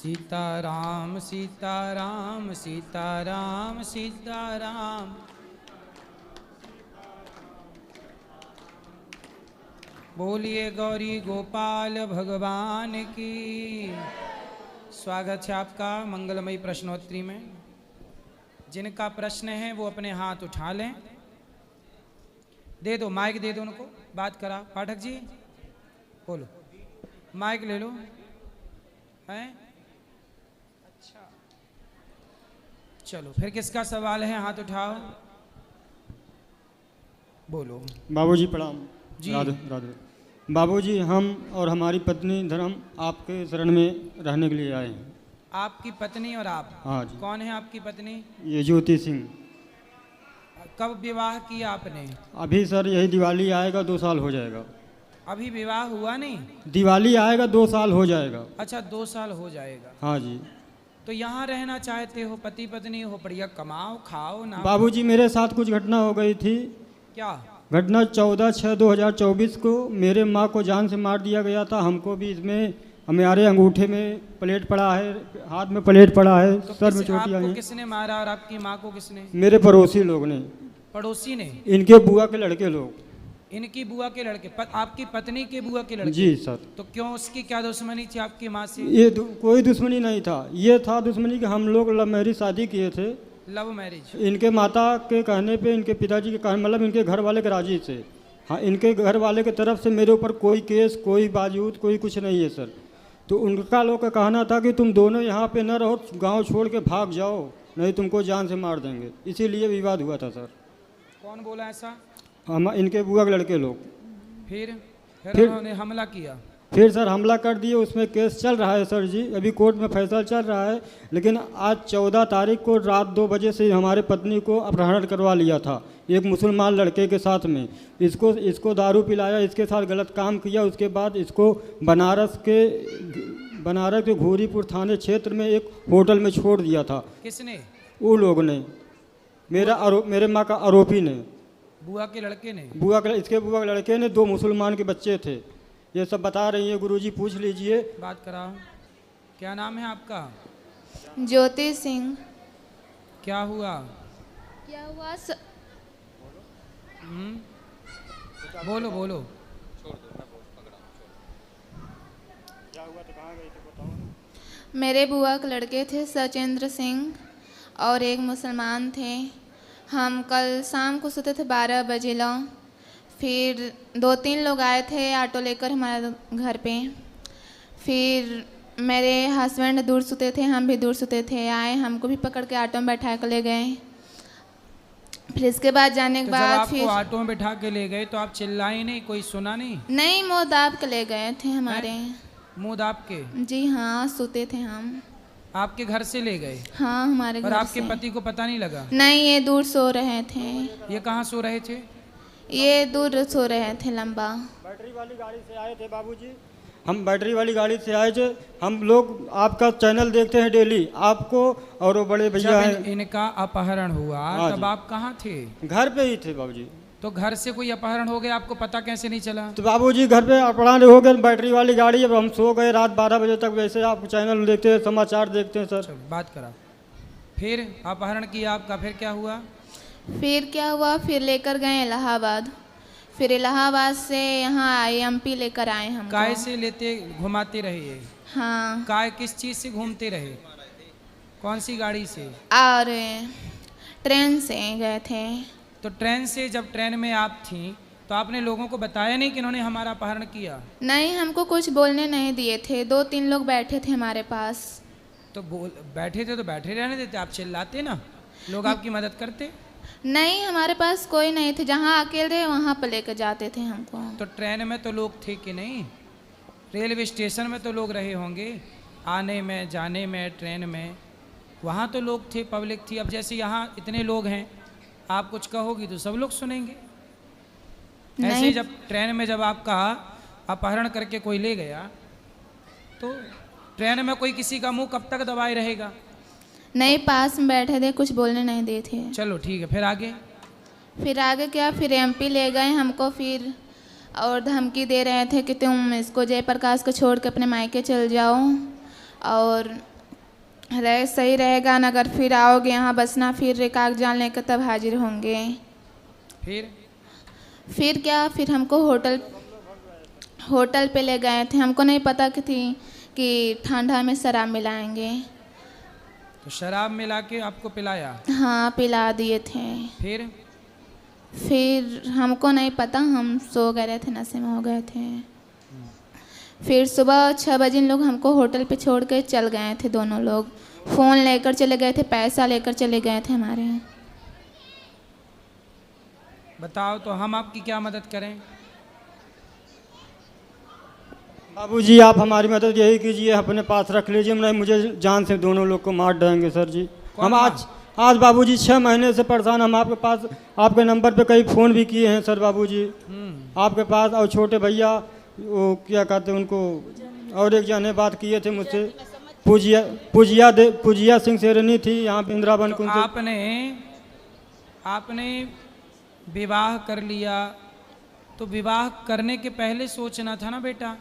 सीताराम सीताराम सीताराम सीताराम। बोलिए गौरी गोपाल भगवान की। स्वागत है आपका मंगलमयी प्रश्नोत्तरी में। जिनका प्रश्न है वो अपने हाथ उठा लें। दे दो, माइक दे दो उनको, बात करा। पाठक जी बोलो, माइक ले लो। हैं? अच्छा, चलो फिर किसका सवाल है? हाथ उठाओ, बोलो। बाबूजी प्रणाम। जी। राधे राधे। बाबूजी, हम और हमारी पत्नी धर्म आपके शरण में रहने के लिए आए हैं। आपकी पत्नी और आप? हाँ जी। कौन है आपकी पत्नी? ये ज्योति सिंह। कब विवाह किया आपने? अभी सर यही दिवाली आएगा 2 साल हो जाएगा। अभी विवाह हुआ नहीं? दिवाली आएगा 2 साल हो जाएगा। अच्छा, 2 साल हो जाएगा। हाँ जी। तो यहाँ रहना चाहते हो, पति पत्नी हो, बढ़िया कमाओ खाओ ना। बाबूजी, मेरे साथ कुछ घटना हो गई थी। क्या घटना? 14/6/2024 को मेरे माँ को जान से मार दिया गया था। हमको भी इसमें हमारे अंगूठे में प्लेट पड़ा है, हाथ में प्लेट पड़ा है, तो सर में चोटियाँ आपको हैं। किसने मारा और आपकी माँ को किसने? मेरे पड़ोसी लोग ने। पड़ोसी ने? इनके बुआ के लड़के लोग। इनकी बुआ के लड़के? आपकी पत्नी के बुआ के लड़के? जी सर। तो क्यों, उसकी क्या दुश्मनी थी आपकी माँ से? ये कोई दुश्मनी नहीं था। ये था दुश्मनी कि हम लोग लव मैरिज शादी किए थे। Love marriage? इनके माता के कहने पे, इनके पिताजी के कहने, मतलब इनके घर वाले के राजी से। हाँ, इनके घर वाले की तरफ से मेरे ऊपर कोई केस, कोई बाजूद, कोई कुछ नहीं है सर। तो उनका लोग का कहना था कि तुम दोनों यहाँ पे न रहो, गांव छोड़ के भाग जाओ, नहीं तुमको जान से मार देंगे। इसीलिए विवाद हुआ था सर। कौन बोला ऐसा? हम, इनके बुआ के लड़के लोग। फिर फिर उन्होंने हमला किया? फिर सर हमला कर दिए। उसमें केस चल रहा है सर जी, अभी कोर्ट में फैसला चल रहा है। लेकिन आज 14 तारीख को रात 2 बजे से हमारे पत्नी को अपहरण करवा लिया था एक मुसलमान लड़के के साथ में। इसको दारू पिलाया, इसके साथ गलत काम किया। उसके बाद इसको बनारस के घोरीपुर थाने क्षेत्र में एक होटल में छोड़ दिया था। किसने? वो लोग ने, मेरे माँ का आरोपी ने। बुआ के लड़के ने? इसके बुआ के लड़के ने। 2 मुसलमान के बच्चे थे। ये सब बता रही है गुरुजी, पूछ लीजिए। बात कराओ। क्या नाम है आपका? ज्योति सिंह। क्या हुआ? बोलो बोलो। मेरे बुआ के लड़के थे सचेंद्र सिंह और एक मुसलमान थे। हम कल शाम को सोते थे 12 बजे लो। फिर 2-3 लोग आए थे ऑटो लेकर हमारे घर पे। फिर मेरे हस्बैंड दूर सोते थे, हम भी दूर सोते थे। आए, हमको भी पकड़ के ऑटो में बैठा कर ले गए। फिर इसके बाद जाने के बाद जब आपको ऑटो में बैठा के ले गए तो आप चिल्लाई नहीं? कोई सुना नहीं? नहीं, मुँह दाब के ले गए थे हमारे। मुँह दाब के? जी हाँ, सोते थे हम। आपके घर से ले गए? हाँ, हमारे घर और आपके से। पति को पता नहीं लगा? नहीं, ये दूर सो रहे थे। ये कहाँ सो रहे थे? ये दूर सो रहे थे, लंबा। बैटरी वाली गाड़ी से आए थे बाबूजी। हम बैटरी वाली गाड़ी से आए थे। हम लोग आपका चैनल देखते हैं डेली, आपको और वो बड़े भैया हैं। इनका अपहरण हुआ तब आप कहाँ थे? घर पे ही थे बाबूजी। तो घर से कोई अपहरण हो गया, आपको पता कैसे नहीं चला? तो बाबूजी घर पे अपहरण हो गए, बैटरी वाली गाड़ी। अब हम सो गए रात 12 बजे तक। वैसे आप चैनल देखते हैं, समाचार देखते हैं सर। बात करा। फिर अपहरण किया आपका, फिर क्या हुआ? फिर क्या हुआ, फिर लेकर गए इलाहाबाद। फिर इलाहाबाद से यहाँ MP लेकर आए हम। काय से लेते घुमाते रहे ये? हाँ। काय किस चीज़ से घूमते रहे? कौन सी गाड़ी से? और ट्रेन से गए थे। तो ट्रेन से, जब ट्रेन में आप थीं तो आपने लोगों को बताया नहीं कि इन्होंने हमारा अपहरण किया? नहीं, हमको कुछ बोलने नहीं दिए थे। 2-3 लोग बैठे थे हमारे पास। तो बैठे थे तो बैठे रहने देते, आप चिल्लाते ना, लोग आपकी मदद करते? नहीं, हमारे पास कोई नहीं थे। जहाँ अकेले वहाँ पर लेकर जाते थे हमको। तो ट्रेन में तो लोग थे कि नहीं? रेलवे स्टेशन में तो लोग रहे होंगे, आने में जाने में, ट्रेन में, वहाँ तो लोग थे, पब्लिक थी। अब जैसे यहाँ इतने लोग हैं, आप कुछ कहोगी तो सब लोग सुनेंगे। ऐसे जब ट्रेन में जब आपका अपहरण करके कोई ले गया तो ट्रेन में कोई किसी का मुंह कब तक दबाए रहेगा? नहीं, पास में बैठे थे, कुछ बोलने नहीं दिए थे। चलो ठीक है, फिर आगे? फिर आगे क्या, फिर MP ले गए हमको। फिर और धमकी दे रहे थे कि तुम इसको जयप्रकाश को छोड़ के अपने मायके चल जाओ और रहे सही रहेगा न, अगर फिर आओगे यहाँ बसना फिर कागजात लेकर तब हाजिर होंगे। फिर क्या, फिर हमको होटल पे ले गए थे। हमको नहीं पता कि ठंडा में शराब मिलाएंगे। तो शराब मिला के आपको पिलाया? हाँ, पिला दिए थे। फिर हमको नहीं पता, हम सो गए थे, नशे में हो गए थे। फिर सुबह 6 बजे इन लोग हमको होटल पे छोड़ के चल गए थे। दोनों लोग फ़ोन लेकर चले गए थे, पैसा लेकर चले गए थे हमारे। बताओ तो हम आपकी क्या मदद करें? बाबूजी आप हमारी मदद यही कीजिए, अपने पास रख लीजिए, नहीं मुझे जान से दोनों लोग को मार देंगे सर जी। हम आज बाबूजी 6 महीने से परेशान। हम आपके पास आपके नंबर पे कई फ़ोन भी किए हैं सर बाबूजी आपके पास। और छोटे भैया वो क्या कहते हैं उनको, और एक जने बात किए थे मुझसे, पूजिया सिंह सेरनी थी यहाँ वृंदावन तो आपने विवाह कर लिया, तो विवाह करने के पहले सोचना था ना बेटा।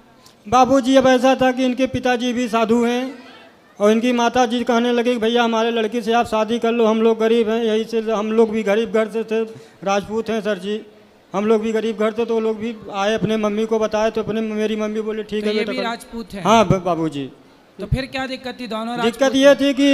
बाबूजी अब ऐसा था कि इनके पिताजी भी साधु हैं और इनकी माता जी कहने लगे कि भैया हमारे लड़की से आप शादी कर लो, हम लोग गरीब हैं, यही से हम लोग भी गरीब घर से थे, राजपूत हैं सर जी, हम लोग भी गरीब घर थे। तो वो लोग भी आए, अपने मम्मी को बताए, तो मेरी मम्मी बोले ठीक है ये भी राजपूत हैं? हाँ बाबूजी। तो फिर क्या दिक्कत थी? दोनों दिक्कत ये थी कि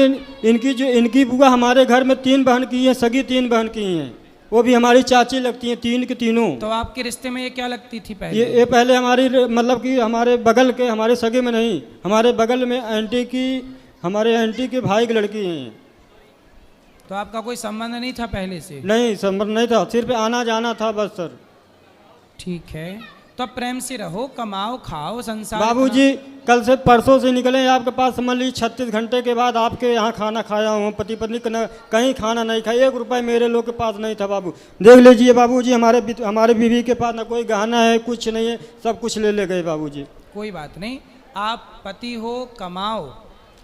इनकी बुआ हमारे घर में 3 बहन की हैं, सगी 3 बहन की हैं, वो भी हमारी चाची लगती हैं, 3 की तीनों। तो आपके रिश्ते में ये क्या लगती थी पहले? ये पहले हमारी मतलब कि हमारे बगल के, हमारे सगे में नहीं, हमारे बगल में हमारे आंटी के भाई की लड़की हैं। तो आपका कोई संबंध नहीं था पहले से? नहीं, संबंध नहीं था, सिर्फ आना जाना था बस सर। ठीक है, तो प्रेम से रहो, कमाओ, खाओ, संसार। बाबूजी कल से परसों से निकले आपके पास, समझ लीजिए 36 घंटे के बाद आपके यहाँ खाना खाया हूँ। पति पत्नी कहीं खाना नहीं खाया, 1 रुपये मेरे लोग के पास नहीं था बाबू। देख लीजिए बाबूजी, हमारे बीवी के पास ना कोई गहना है, कुछ नहीं है, सब कुछ ले गए बाबूजी। कोई बात नहीं, आप पति हो,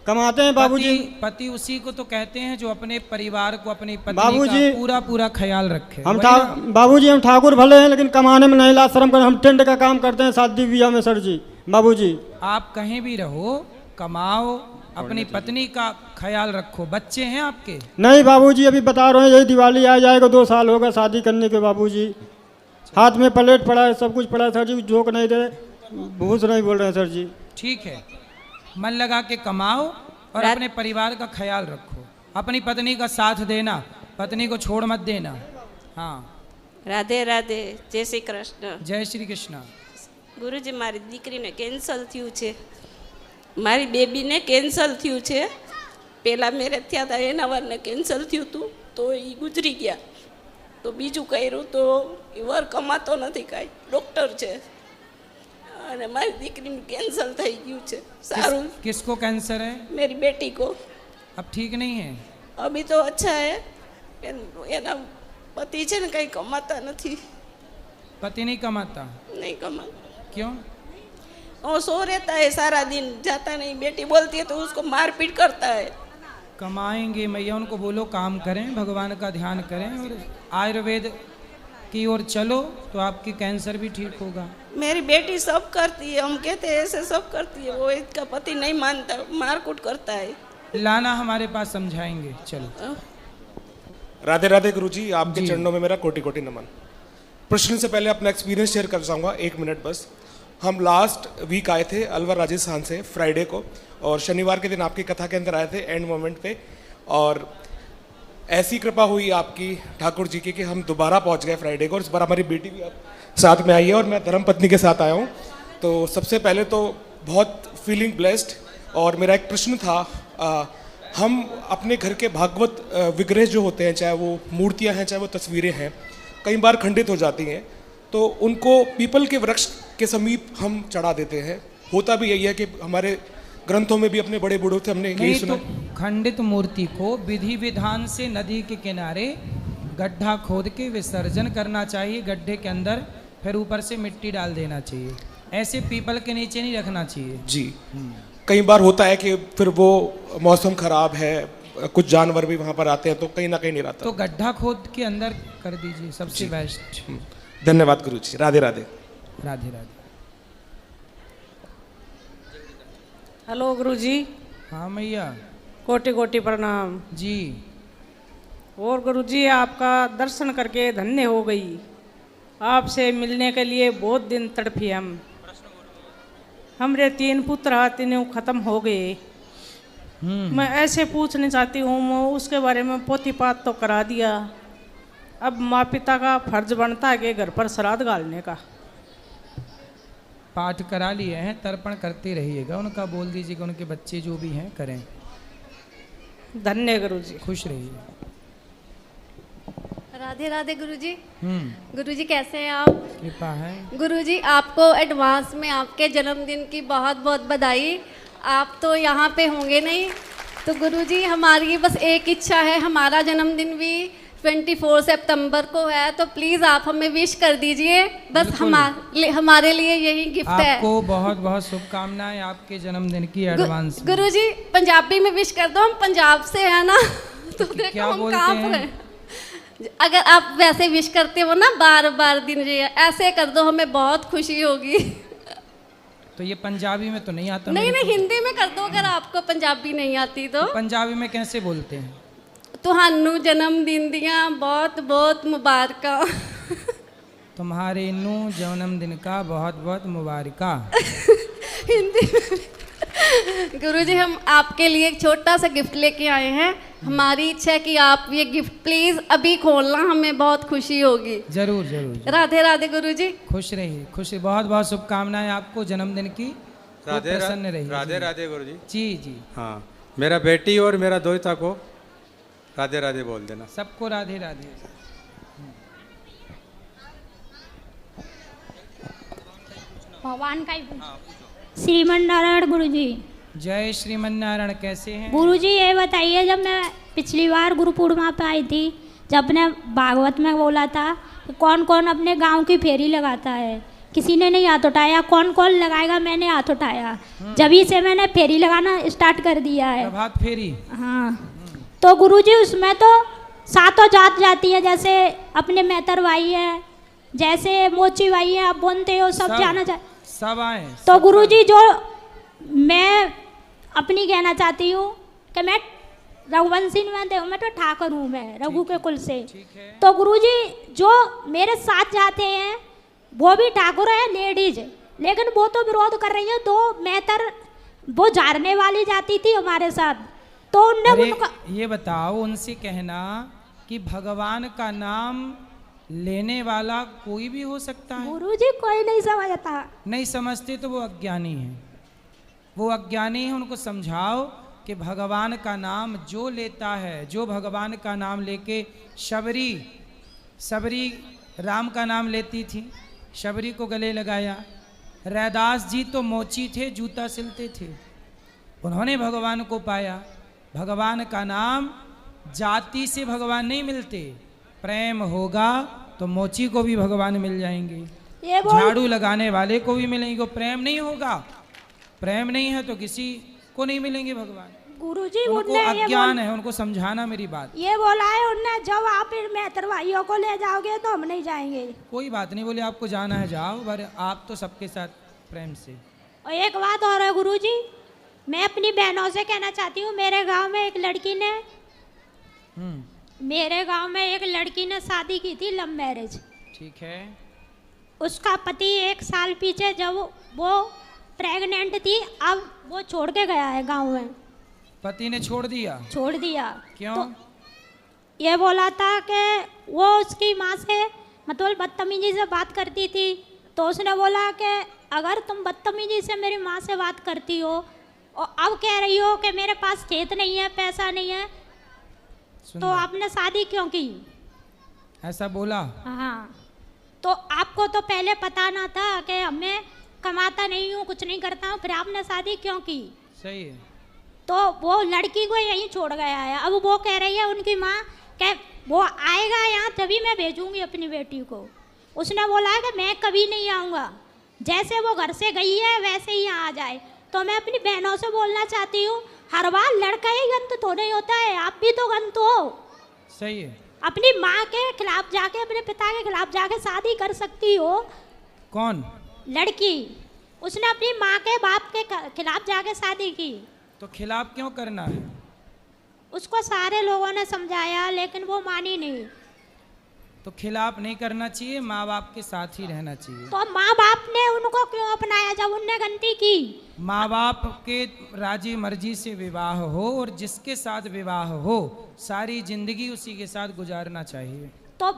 कमाते हैं बाबूजी। पति उसी को तो कहते हैं जो अपने परिवार को, अपनी पत्नी का पूरा ख्याल रखे। बाबूजी हम ठाकुर भले हैं, लेकिन कमाने में नहीं लाज शर्म कर, हम टेंट का काम करते हैं शादी ब्याह में सर जी। बाबूजी आप कहीं भी रहो, कमाओ, अपनी पत्नी का ख्याल रखो। बच्चे हैं आपके? नहीं बाबूजी, अभी बता रहे हैं, यही दिवाली आ जाएगा, 2 साल होगा शादी करने के बाबूजी। हाथ में प्लेट पड़ा है, सब कुछ पड़ा है सर जी, जोक नहीं दे, भूस नहीं बोल रहे हैं सर जी। ठीक है, मन लगा के कमाओ और अपने परिवार का ख्याल रखो, अपनी पत्नी का साथ देना, पत्नी को छोड़ मत देना। हाँ, राधे राधे, जय श्री कृष्ण। जय श्री कृष्ण। गुरुजी मारी દીકરીને કેન્સલ થયું છે, મારી બેબીને કેન્સલ થયું છે। પહેલાં મેરેજ થયા હતા એના વરને કેન્સલ થયું હતું, તો એ ગુજરી ગયા। તો બીજું કર્યું તો એ વર કમાતો નથી કાંઈ, ડૉક્ટર છે, અને મારી દીકરીને કેન્સલ થઈ ગયું છે। સારું। किसको कैंसर है? मेरी बेटी को। अब ठीक नहीं है? अभी तो अच्छा है, એના પતિ છે ને કંઈ કમાતા નથી। पति नहीं कमाता? नहीं कमाता। क्यों? वो सो रहता है सारा दिन, जाता नहीं। बेटी बोलती है तो उसको मारपीट करता है। कमाएंगे मैया, उनको बोलो काम करें, भगवान का ध्यान करें और आयुर्वेद की ओर चलो, तो आपकी कैंसर भी ठीक होगा। मेरी बेटी सब करती है, हम कहते हैं ऐसे सब करती है, वो इसका पति नहीं मानता, मारकूट करता है। लाना हमारे पास, समझाएंगे। चलो। राधे राधे गुरुजी, आपके चरणों में मेरा कोटि कोटि नमन। प्रश्न से पहले अपना एक्सपीरियंस शेयर कर चाहूँगा, 1 मिनट बस। हम लास्ट वीक आए थे अलवर राजस्थान से फ्राइडे को, और शनिवार के दिन आपकी कथा के अंदर आए थे एंड मोमेंट पे, और ऐसी कृपा हुई आपकी ठाकुर जी की कि हम दोबारा पहुंच गए फ्राइडे को, और इस बार हमारी बेटी भी अब साथ में आई है और मैं धर्मपत्नी के साथ आया हूँ। तो सबसे पहले तो बहुत फीलिंग ब्लेस्ड। और मेरा एक प्रश्न था, हम अपने घर के भागवत विग्रह जो होते हैं, चाहे वो मूर्तियाँ हैं चाहे वो तस्वीरें हैं, कई बार खंडित हो जाती हैं, तो उनको पीपल के वृक्ष के समीप हम चढ़ा देते हैं। होता भी यही है कि हमारे ग्रंथों में भी अपने बड़े बूढ़ों से हमने यही सुना। तो खंडित मूर्ति को विधि विधान से नदी के किनारे गड्ढा खोद के विसर्जन करना चाहिए, गड्ढे के अंदर, फिर ऊपर से मिट्टी डाल देना चाहिए। ऐसे पीपल के नीचे नहीं रखना चाहिए जी। कई बार होता है कि फिर वो मौसम खराब है, कुछ जानवर भी वहाँ पर आते हैं, तो कहीं ना कहीं नहीं रहता, तो गड्ढा खोद के अंदर कर दीजिए, सबसे बेस्ट। धन्यवाद गुरुजी। राधे राधे। राधे राधे। हेलो गुरुजी। हाँ मैया। कोटि कोटि प्रणाम। जी। और गुरुजी आपका दर्शन करके धन्य हो गई। आपसे मिलने के लिए बहुत दिन तड़फी हम। हमरे 3 पुत्र हैं, तीनों खत्म हो गए। मैं ऐसे पूछना चाहती हूँ, मैं उसके बारे में पोती पात तो करा दिया, अब माँ पिता का फर्ज बनता है कि घर पर श्राद्ध गालने का। पाठ करा लिए हैं, तर्पण करते रहिएगा, उनका बोल दीजिएगा उनके बच्चे जो भी हैं करें। धन्य गुरुजी। खुश रहिए। राधे राधे गुरुजी। हम्म। गुरुजी कैसे हैं आप? कृपा है। गुरुजी आपको एडवांस में आपके जन्मदिन की बहुत बहुत बधाई। आप तो यहाँ पे होंगे नहीं, तो गुरुजी हमारी बस एक इच्छा है, हमारा जन्मदिन भी 24 सितंबर को है, तो प्लीज़ आप हमें विश कर दीजिए। बस हमारे लिए यही गिफ्ट है। आपको बहुत बहुत शुभकामनाएं आपके जन्मदिन की एडवांस में। गुरुजी पंजाबी में विश कर दो, हम पंजाब से है ना, तो देखो क्या हम बोलते कहाँ हैं? पर हैं। अगर आप वैसे विश करते हो ना, बार बार दिन ऐसे कर दो, हमें बहुत खुशी होगी। तो ये पंजाबी में तो नहीं आता? नहीं नहीं, हिंदी में कर दो अगर आपको पंजाबी नहीं आती तो। पंजाबी में कैसे बोलते हैं? ਤੁਹਾਨੂੰ जन्मदिन दियां बहुत बहुत मुबारक। तुम्हारे नू जन्मदिन का बहुत बहुत मुबारका। हिंदी में। गुरुजी हम आपके लिए एक छोटा सा गिफ्ट लेके आए हैं। हमारी इच्छा है कि आप ये गिफ्ट प्लीज अभी खोलना, हमें बहुत खुशी होगी। जरूर जरूर। राधे राधे गुरुजी। खुश रहिए, खुश। बहुत बहुत शुभकामनाएं आपको जन्मदिन की। प्रसन्न रहिए। राधे राधे गुरुजी। जी जी। हाँ, मेरा बेटी और मेरा दोहिता को राधे राधे बोल देना। सबको राधे राधे। भगवान का श्रीमन नारायण गुरुजी। जय श्रीमन नारायण। कैसे हैं गुरुजी? ये बताइए, जब मैं पिछली बार गुरु पूर्णिमा पे आई थी, जब अपने भागवत में बोला था कि कौन कौन अपने गांव की फेरी लगाता है, किसी ने नहीं हाथ उठाया। कौन कौन लगाएगा? मैंने हाथ उठाया। जभी से मैंने फेरी लगाना स्टार्ट कर दिया है। प्रभात फेरी। हाँ, तो गुरुजी उसमें तो सातों जात जाती है, जैसे अपने मेहतर भाई है, जैसे मोची भाई है, आप बोलते हो, सब जाना चाहिए। सब आए। तो गुरुजी जो मैं अपनी कहना चाहती हूँ कि मैं रघुवंशी में मैं तो ठाकुर हूँ, मैं रघु के कुल से। तो गुरुजी जो मेरे साथ जाते हैं वो भी ठाकुर है, लेडीज, लेकिन वो तो विरोध कर रही है। 2 मेहतर वो झाड़ने वाली जाती थी हमारे साथ, तो उनने उनका ये बताओ, उनसे कहना कि भगवान का नाम लेने वाला कोई भी हो सकता है। गुरुजी कोई नहीं समझता। नहीं समझते तो वो अज्ञानी है, वो अज्ञानी है। उनको समझाओ कि भगवान का नाम जो लेता है, जो भगवान का नाम लेके सबरी राम का नाम लेती थी, शबरी को गले लगाया। रैदास जी तो मोची थे, जूता सिलते थे, उन्होंने भगवान को पाया। भगवान का नाम जाति से भगवान नहीं मिलते, प्रेम होगा तो मोची को भी भगवान मिल जाएंगे, झाड़ू लगाने वाले को भी मिलेंगे। प्रेम नहीं होगा, प्रेम नहीं है तो किसी को नहीं मिलेंगे भगवान। गुरुजी उनको अज्ञान है, उनको समझाना मेरी बात। ये बोला है उनने, जब आप मेहतर भाइयों को ले जाओगे तो हम नहीं जाएंगे। कोई बात नहीं, बोले आपको जाना है जाओ, पर आप तो सबके साथ प्रेम से। और एक बात और है गुरुजी, मैं अपनी बहनों से कहना चाहती हूँ, मेरे गांव में एक लड़की ने शादी की थी, लव मैरिज। ठीक है। उसका पति 1 साल पीछे जब वो प्रेग्नेंट थी, अब वो छोड़ के गया है गांव में। पति ने छोड़ दिया? छोड़ दिया। क्यों? तो ये बोला था कि वो उसकी माँ से मतलब बदतमीजी से बात करती थी, तो उसने बोला कि अगर तुम बदतमीजी से मेरी माँ से बात करती हो और अब कह रही हो कि मेरे पास खेत नहीं है, पैसा नहीं है, तो आपने शादी क्यों की? ऐसा बोला? हाँ, तो आपको तो पहले पता ना था कि मैं कमाता नहीं हूँ, कुछ नहीं करता हूँ, फिर आपने शादी क्यों की? सही है। तो वो लड़की को यहीं छोड़ गया है। अब वो कह रही है उनकी माँ कि वो आएगा यहाँ तभी मैं भेजूंगी अपनी बेटी को। उसने बोला है कि मैं कभी नहीं आऊँगा, जैसे वो घर से गई है वैसे ही यहाँ आ जाए। तो मैं अपनी बहनों से बोलना चाहती हूँ, हर बार लड़का ही गंत तो नहीं होता है, आप भी तो गंत हो। सही है। अपनी माँ के खिलाफ जाके, अपने पिता के खिलाफ जाके शादी कर सकती हो। कौन? लड़की। उसने अपनी माँ के बाप के खिलाफ जाके शादी की। तो खिलाफ क्यों करना है? उसको सारे लोगों ने समझाया लेकिन वो मानी नहीं। तो खिलाफ नहीं करना चाहिए, माँ बाप के साथ ही रहना चाहिए। तो माँ बाप ने उनको क्यों अपनाया जब उनने गलती की? माँ बाप के राजी मर्जी से विवाह हो और जिसके साथ विवाह हो सारी जिंदगी उसी के साथ गुजारना चाहिए। तो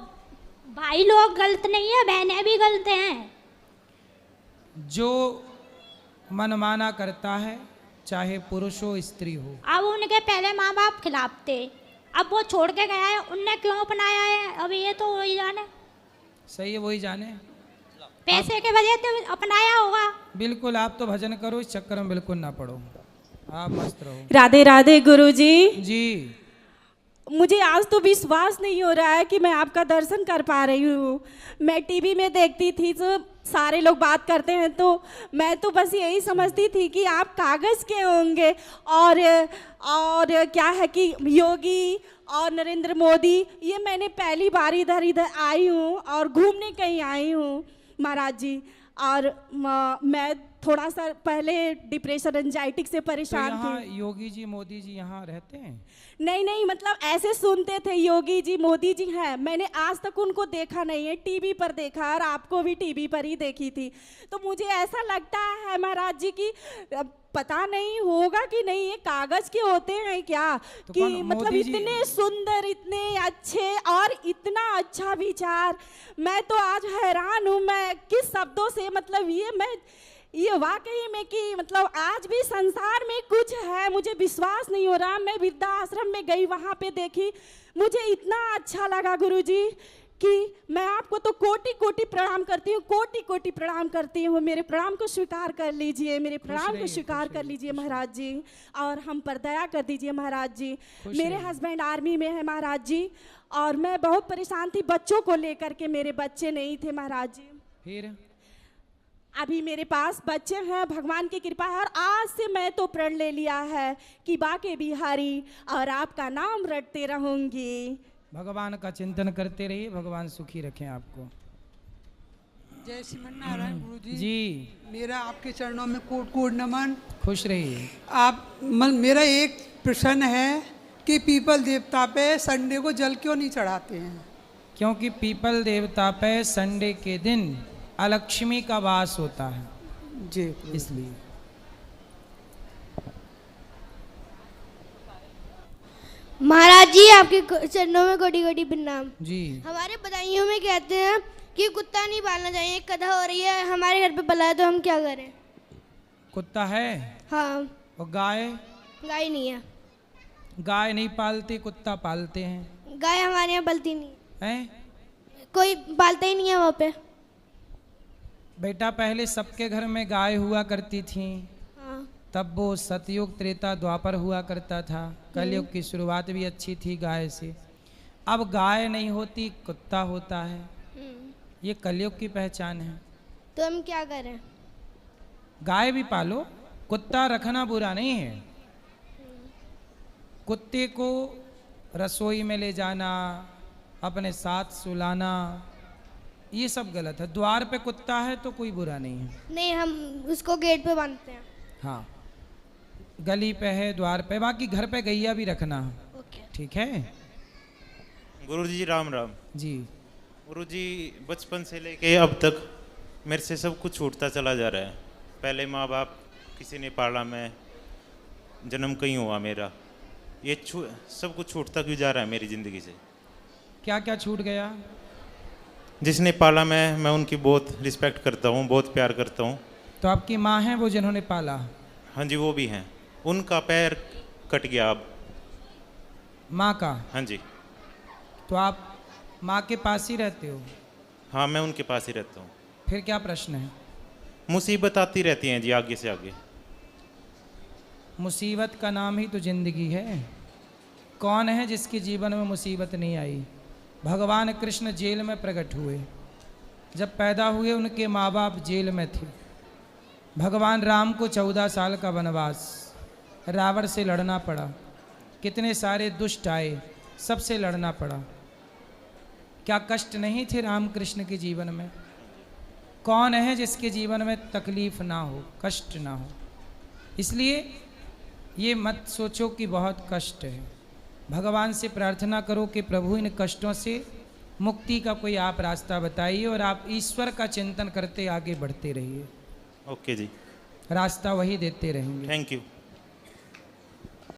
भाई लोग गलत नहीं है, बहनें भी गलत हैं। जो मनमाना करता है चाहे पुरुष हो स्त्री हो। अब उनके पहले माँ बाप खिलाफ थे, अब वो छोड़ के गया है, उनने क्यों अपनाया है अब ये तो वही जाने। सही है, वही जाने। पैसे के वजह से अपनाया होगा। बिल्कुल, आप तो भजन करो, इस चक्कर में बिल्कुल ना पड़ो, आप मस्त रहो। राधे राधे गुरुजी। जी, मुझे आज तो विश्वास नहीं हो रहा है कि मैं आपका दर्शन कर पा रही हूँ। मैं टीवी में देखती थी तो सारे लोग बात करते हैं तो मैं तो बस यही समझती थी कि आप कागज़ के होंगे और क्या है कि योगी और नरेंद्र मोदी, ये मैंने पहली बार इधर आई हूँ और घूमने कहीं आई हूँ महाराज जी। और मैं थोड़ा सा पहले डिप्रेशन एंजाइटी से परेशान थी। योगी जी मोदी जी यहाँ रहते हैं? नहीं, मतलब ऐसे सुनते थे योगी जी मोदी जी हैं, मैंने आज तक उनको देखा नहीं है, टीवी पर देखा और आपको भी टीवी पर ही देखी थी। तो मुझे ऐसा लगता है महाराज जी की पता नहीं होगा कि नहीं ये कागज के होते हैं क्या, तो कि मतलब इतने सुंदर, इतने अच्छे और इतना अच्छा विचार। मैं तो आज हैरान हूँ, मैं किस शब्दों से मतलब ये वाकई में कि मतलब आज भी संसार में कुछ है, मुझे विश्वास नहीं हो रहा। मैं वृद्धा आश्रम में गई, वहाँ पे देखी, मुझे इतना अच्छा लगा गुरुजी कि मैं आपको तो कोटि कोटि प्रणाम करती हूँ, कोटि कोटि प्रणाम करती हूँ। मेरे प्रणाम को स्वीकार कर लीजिए, मेरे प्रणाम को स्वीकार कर लीजिए महाराज जी, और हम पर दया कर दीजिए महाराज जी। मेरे हस्बैंड आर्मी में है महाराज जी, और मैं बहुत परेशान थी बच्चों को लेकर के, मेरे बच्चे नहीं थे महाराज जी। फिर अभी मेरे पास बच्चे हैं, भगवान की कृपा है, और आज से मैं तो प्रण ले लिया है कि बाके बिहारी और आपका नाम रटते रहूंगी। भगवान का चिंतन करते रहिए, भगवान सुखी रखें आपको। जय श्रीमन नारायण गुरुजी जी, मेरा आपके चरणों में कोट कोट नमन। खुश रहिए। मेरा एक प्रश्न है कि पीपल देवता पे संडे को जल क्यों नहीं चढ़ाते हैं? क्योंकि पीपल देवता पे संडे के दिन अलक्ष्मी का वास होता है जी, इसलिए। महाराज जी आपके चरणों में कोटि कोटि प्रणाम। जी, हमारे बदायूं में कहते हैं कि कुत्ता नहीं पालना चाहिए, कथा हो रही है हमारे घर पे पला है तो हम क्या करें? कुत्ता है? हाँ। और गाय? गाय नहीं है। गाय नहीं पालते, कुत्ता पालते हैं। गाय हमारे यहाँ पलती नहीं हैं? कोई पालता ही नहीं है वहाँ पे। बेटा पहले सबके घर में गाय हुआ करती थी, हाँ। तब वो सतयुग त्रेता द्वापर हुआ करता था। कलयुग की शुरुआत भी अच्छी थी गाय से। अब गाय नहीं होती, कुत्ता होता है। ये कलयुग की पहचान है। तो हम क्या करें? गाय भी पालो, कुत्ता रखना बुरा नहीं है। कुत्ते को रसोई में ले जाना, अपने साथ सुलाना, ये सब गलत है। द्वार पे कुत्ता है तो कोई बुरा नहीं है। नहीं, हम उसको गेट पे बांधते हैं। हाँ, गली पे है, द्वार पे, बाकी घर पे गैया भी रखना। ठीक है गुरुजी? राम राम जी। गुरुजी, बचपन से लेके अब तक मेरे से सब कुछ छूटता चला जा रहा है। पहले माँ बाप किसी ने पाला, मैं जन्म कहीं हुआ मेरा, ये सब कुछ छूटता क्यों जा रहा है मेरी ज़िंदगी से? क्या क्या छूट गया? जिसने पाला मैं उनकी बहुत रिस्पेक्ट करता हूँ, बहुत प्यार करता हूँ। तो आपकी माँ है वो जिन्होंने पाला? हाँ जी, वो भी हैं। उनका पैर कट गया अब। माँ का? हाँ जी। तो आप माँ के पास ही रहते हो? हाँ, मैं उनके पास ही रहता हूँ। फिर क्या प्रश्न है? मुसीबत आती रहती हैं जी, आगे से आगे। मुसीबत का नाम ही तो जिंदगी है। कौन है जिसके जीवन में मुसीबत नहीं आई? भगवान कृष्ण जेल में प्रकट हुए, जब पैदा हुए उनके माँ बाप जेल में थे। भगवान राम को 14 साल का वनवास, रावण से लड़ना पड़ा, कितने सारे दुष्ट आए, सबसे लड़ना पड़ा। क्या कष्ट नहीं थे रामकृष्ण के जीवन में? कौन है जिसके जीवन में तकलीफ ना हो, कष्ट ना हो? इसलिए ये मत सोचो कि बहुत कष्ट है। भगवान से प्रार्थना करो कि प्रभु इन कष्टों से मुक्ति का कोई आप रास्ता बताइए और आप ईश्वर का चिंतन करते आगे बढ़ते रहिए। ओके जी, रास्ता वही देते रहेंगे। Thank you.